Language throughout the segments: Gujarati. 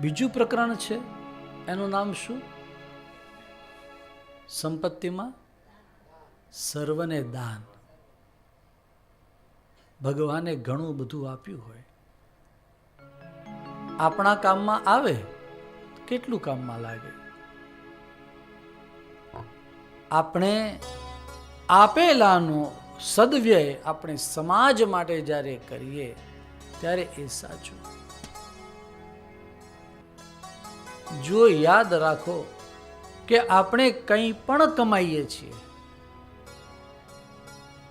બીજું પ્રકરણ છે, એનું નામ શું? સંપત્તિમાં સર્વને દાન. ભગવાને ઘણું બધું આપ્યું હોય, આપણા કામમાં આવે, કેટલું કામમાં લાગે. આપણે આપેલાનો સદવ્યય આપણે સમાજ માટે જ્યારે કરીએ ત્યારે એ સાચું. જો યાદ રાખો કે આપણે કંઈ પણ કમાઈએ છીએ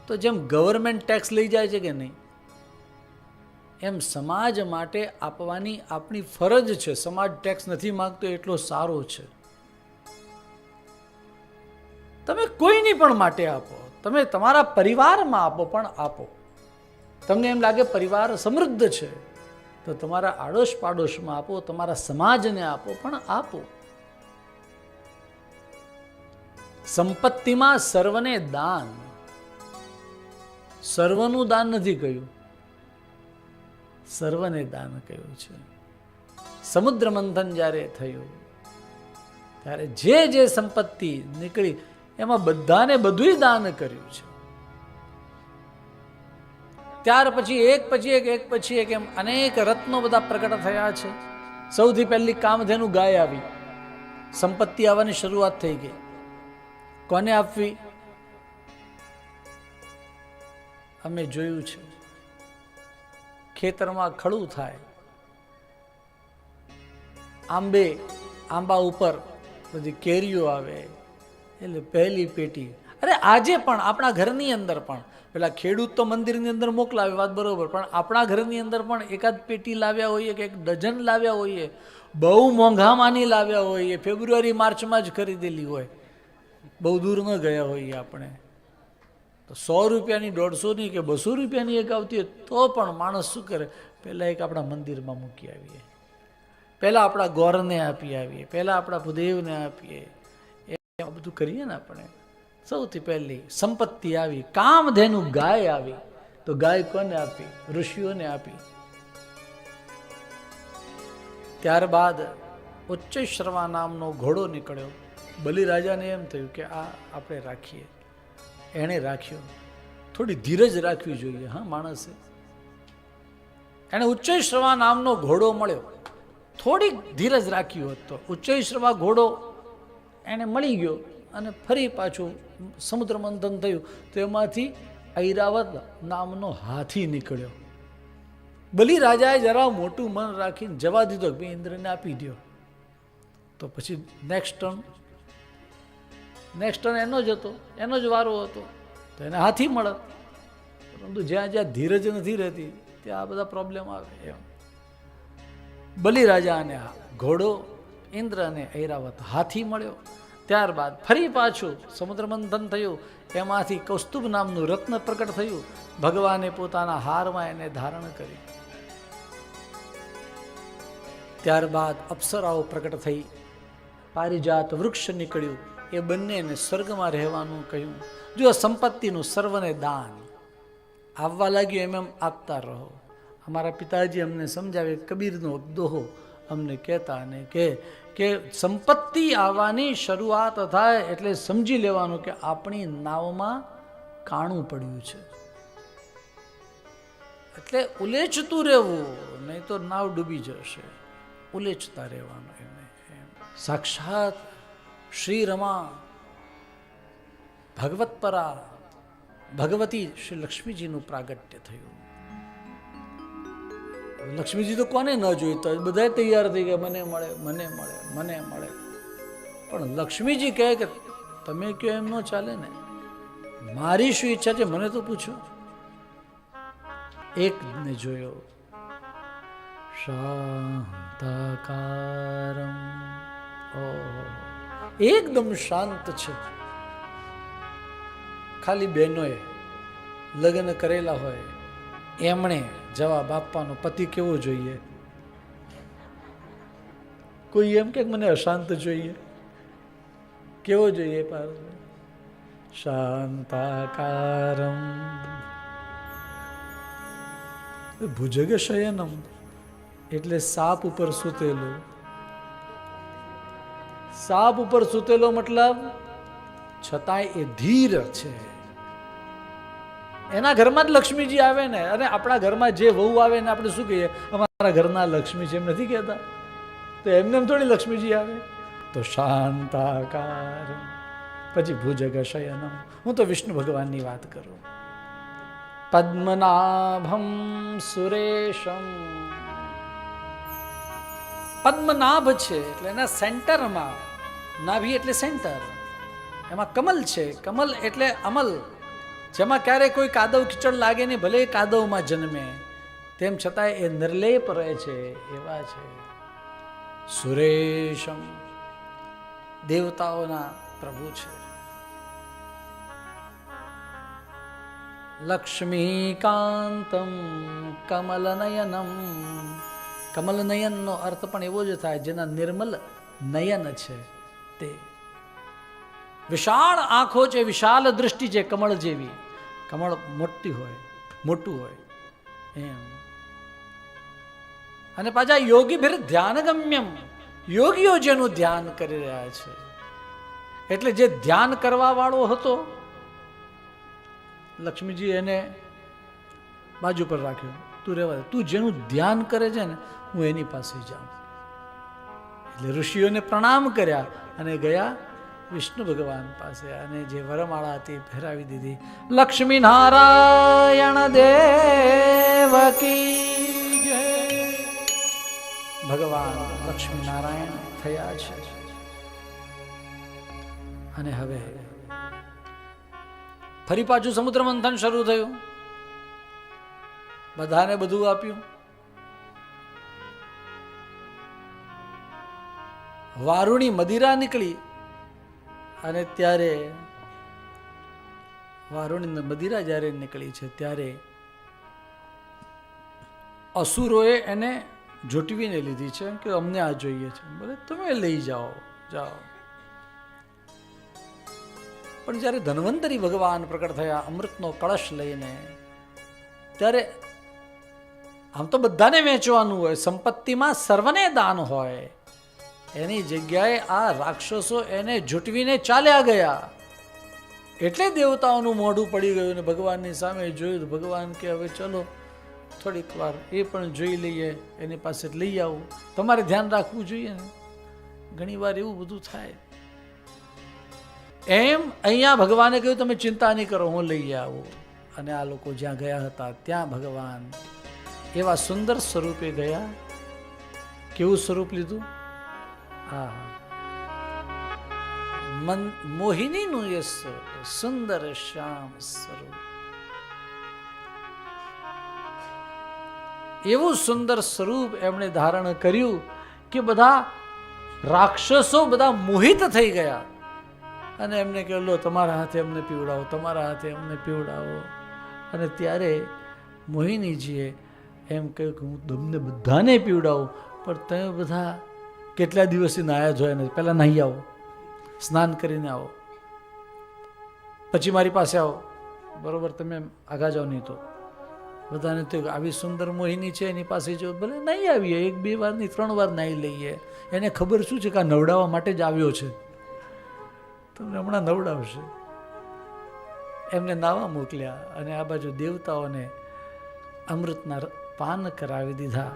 તો જેમ ગવર્મેન્ટ ટેક્સ લઈ જાય છે કે નહીં, એમ સમાજ માટે આપવાની આપણી ફરજ છે. સમાજ ટેક્સ નથી માંગતો એટલો સારો છે. તમે કોઈની પણ માટે આપો, તમે તમારા પરિવારમાં આપો, પણ આપો. તમને એમ લાગે પરિવાર સમૃદ્ધ છે તો તમારા આડોશ પાડોશમાં આપો, તમારા સમાજને આપો, પણ આપો. સંપત્તિમાં સર્વને દાન. સર્વનું દાન નથી કહ્યું, સર્વને દાન કહ્યું છે. સમુદ્ર મંથન જ્યારે થયું ત્યારે જે સંપત્તિ નીકળી એમાં બધાને બધું દાન કર્યું છે. ત્યાર પછી એક પછી એક એમ અનેક રત્નો બધા પ્રગટ થયા છે. સૌથી પહેલી કામધેનુ ગાય આવી, સંપત્તિ આવવાની શરૂઆત થઈ ગઈ. કોને આપવી? અમે જોયું છે, ખેતરમાં ખડું થાય, આંબા ઉપર બધી કેરીઓ આવે એટલે પહેલી પેટી. અરે આજે પણ આપણા ઘરની અંદર પણ પેલા ખેડૂત તો મંદિરની અંદર મોકલાવે, વાત બરોબર, પણ આપણા ઘરની અંદર પણ એકાદ પેટી લાવ્યા હોઈએ કે એક ડઝન લાવ્યા હોઈએ, બહુ મોંઘામાંની લાવ્યા હોઈએ, ફેબ્રુઆરી માર્ચમાં જ ખરીદેલી હોય, બહુ દૂર ન ગયા હોઈએ આપણે, તો 100 રૂપિયાની, 150ની કે 200 રૂપિયાની એક આવતી હોય તો પણ માણસ શું કરે? પહેલાં એક આપણા મંદિરમાં મૂકી આવીએ, પહેલાં આપણા ગોરને આપી આવીએ, પહેલાં આપણા ભૂદેવને આપીએ. એ બધું કરીએ ને આપણે. સૌથી પહેલી સંપત્તિ આવી, કામધેનુ ગાય આવી, તો ગાય કોને આપી? ઋષિઓને આપી. ત્યારબાદ ઉચ્ચૈશ્રવા નામનો ઘોડો નીકળ્યો. બલિરાજાને એમ થયું કે આ આપણે રાખીએ. એણે રાખ્યો. થોડી ધીરજ રાખવી જોઈએ હા માણસે. એણે ઉચ્ચૈશ્રવા નામનો ઘોડો મળ્યો. થોડીક ધીરજ રાખી હોત તો ઉચ્ચૈશ્રવા ઘોડો એને મળી ગયો અને ફરી પાછું સમુદ્ર મંથન થયું તો એમાંથી ઐરાવત નામનો હાથી નીકળ્યો. બલિરાજાએ જરા મોટું મન રાખીને જવા દીધો કે ભાઈ ઇન્દ્રને આપી દો. તો પછી નેક્સ્ટ ટર્ન એનો જ હતો, એનો જ વારો હતો, તો એને હાથી મળત. પરંતુ જ્યાં જ્યાં ધીરજ નથી રહેતી ત્યાં આ બધા પ્રોબ્લેમ આવે. એમ બલિરાજા અને ઘોડો, ઇન્દ્ર અને ઐરાવત હાથી મળ્યો. ત્યારબાદ ફરી પાછું સમુદ્ર મંથન થયું, એમાંથી કૌસ્તુભ નામનું રત્ન પ્રકટ થયું. ભગવાને પોતાના હારમાં એને ધારણ કરી. ત્યારબાદ અપ્સરાઓ પ્રકટ થઈ, પારિજાત વૃક્ષ નીકળ્યું. એ બંનેને સ્વર્ગમાં રહેવાનું કહ્યું. જો સંપત્તિનું સર્વને દાન આવવા લાગ્યું, એમ આપતા રહો. અમારા પિતાજી અમને સમજાવે, કબીરનો દોહો અમને કહેતા અને કે સંપત્તિ આવવાની શરૂઆત થાય એટલે સમજી લેવાનું કે આપણી નાવમાં કાણું પડ્યું છે. એટલે ઉલેચતું રહેવું, નહીં તો નાવ ડૂબી જશે. ઉલેચતા રહેવાનું. એને સાક્ષાત શ્રી રમા ભગવતપરા ભગવતી શ્રી લક્ષ્મીજીનું પ્રાગટ્ય થયું. લક્ષ્મીજી તો કોને ન જોઈતા, બધા તૈયાર થઈ ગયા, મને મળે, મને મળે, મને મળે. પણ લક્ષ્મીજી કહે કે તમે કહો એમ ન ચાલે ને, મારી શું ઈચ્છા છે મને તો પૂછો. એકને જોયો, શાંતાકારમ, એકદમ શાંત છે. ખાલી બહેનોએ લગ્ન કરેલા હોય એમણે જવાબ આપવાનો, પતિ કેવો જોઈએ. કોઈ એમ કે મને અશાંત જોઈએ, કેવો જોઈએ? શાંતાકારમ ભુજગ શયનમ એટલે સાપ ઉપર સૂતેલું, સાપ ઉપર સૂતેલો મતલબ છતાંય એ ધીર છે. એના ઘરમાં જ લક્ષ્મીજી આવે ને, અને આપણા ઘરમાં જે વહુ આવે ને આપણે શું કહીએ, અમારા ઘરના લક્ષ્મી છે, એમ નથી કહેતા? તો એમને એમ થોડી લક્ષ્મીજી આવે. તો શાંતાકાર, પછી ભુજગ શયનમ. હું તો વિષ્ણુ ભગવાનની વાત કરું. પદ્મનાભમ સુરેશમ. પદ્મનાભ છે એટલે એના સેન્ટરમાં, નાભી એટલે સેન્ટર, એમાં કમલ છે. કમલ એટલે અમલ, જેમાં ક્યારેય કોઈ કાદવ કીચડ લાગે નહીં, ભલે એ કાદવમાં જન્મે, તેમ છતાંય એ નિર્લેપ રહે છે, એવા છે. સુરેશમ, દેવતાઓના પ્રભુ છે. લક્ષ્મીકાંતમ કમલનયનમ. કમલનયનનો અર્થ પણ એવો જ થાય જેના નિર્મલ નયન છે તે. વિશાળ આંખો છે, વિશાળ દૃષ્ટિ છે, કમળ જેવી. કમળ મોટી હોય, મોટું હોય એમ. અને પાછા યોગી ભીર ધ્યાનગમ્યમ, યોગીઓ જેનું ધ્યાન કરી રહ્યા છે. એટલે જે ધ્યાન કરવા વાળો હતો, લક્ષ્મીજી એને બાજુ પર રાખ્યો. તું રહેવા દે, તું જેનું ધ્યાન કરે છે ને, હું એની પાસે જાઉં. એટલે ઋષિઓને પ્રણામ કર્યા અને ગયા વિષ્ણુ ભગવાન પાસે, અને જે વરમાળા હતી ફેરાવી દીધી. લક્ષ્મી નારાયણ દેવકી જય. ભગવાન લક્ષ્મી નારાયણ થયા છે. અને હવે ફરી પાછું સમુદ્ર મંથન શરૂ થયું. બધાને બધું આપ્યું. વારુણી મદિરા નીકળી, અને ત્યારે વારુણી મદિરા જ્યારે નીકળી છે ત્યારે અસુરોએ એને ઝૂંટવીને લીધી છે કે અમને આ જોઈએ છે. બોલે તમે લઈ જાઓ, જાઓ. પણ જ્યારે ધન્વંતરી ભગવાન પ્રકટ થયા અમૃતનો કળશ લઈને, ત્યારે આમ તો બધાને વેચવાનું હોય, સંપત્તિમાં સર્વને દાન હોય, એની જગ્યાએ આ રાક્ષસો એને ઝૂંટવીને ચાલ્યા ગયા. એટલે દેવતાઓનું મોઢું પડી ગયું ને ભગવાનની સામે જોયું. ભગવાન કે હવે ચલો થોડીક વાર એ પણ જોઈ લઈએ, એની પાસે લઈ આવું. તમારે ધ્યાન રાખવું જોઈએ ને, ઘણી વાર એવું બધું થાય. એમ અહીંયા ભગવાને કહ્યું તમે ચિંતા નહીં કરો, હું લઈ આવું. અને આ લોકો જ્યાં ગયા હતા ત્યાં ભગવાન એવા સુંદર સ્વરૂપે ગયા. કેવું સ્વરૂપ લીધું? હા, મોહિનીનું એ સુંદર શ્યામ સ્વરૂપ. એવું સુંદર સ્વરૂપ એમણે ધારણ કર્યું કે બધા રાક્ષસો બધા મોહિત થઈ ગયા. અને એમને કહ્યું લો તમારા હાથે અમને પીવડાવો, તમારા હાથે અમને પીવડાવો. અને ત્યારે મોહિનીજીએ એમ કહ્યું કે હું તમને બધાને પીવડાવું, પણ તમે બધા કેટલા દિવસથી નાહ્યા જોયા નથી, પહેલાં નાહી આવો, સ્નાન કરીને આવો, પછી મારી પાસે આવો. બરોબર, તમે આગા જાઓ. નહીં તો બધાને તો આવી સુંદર મોહિની છે એની પાસે જો ભલે નહીં આવીએ, 1-2 વાર નહીં 3 વાર નાહી લઈએ. એને ખબર શું છે કે આ નવડાવવા માટે જ આવ્યો છે, તમને હમણાં નવડાવશે. એમને નાવા મોકલ્યા અને આ બાજુ દેવતાઓને અમૃતના પાન કરાવી દીધા.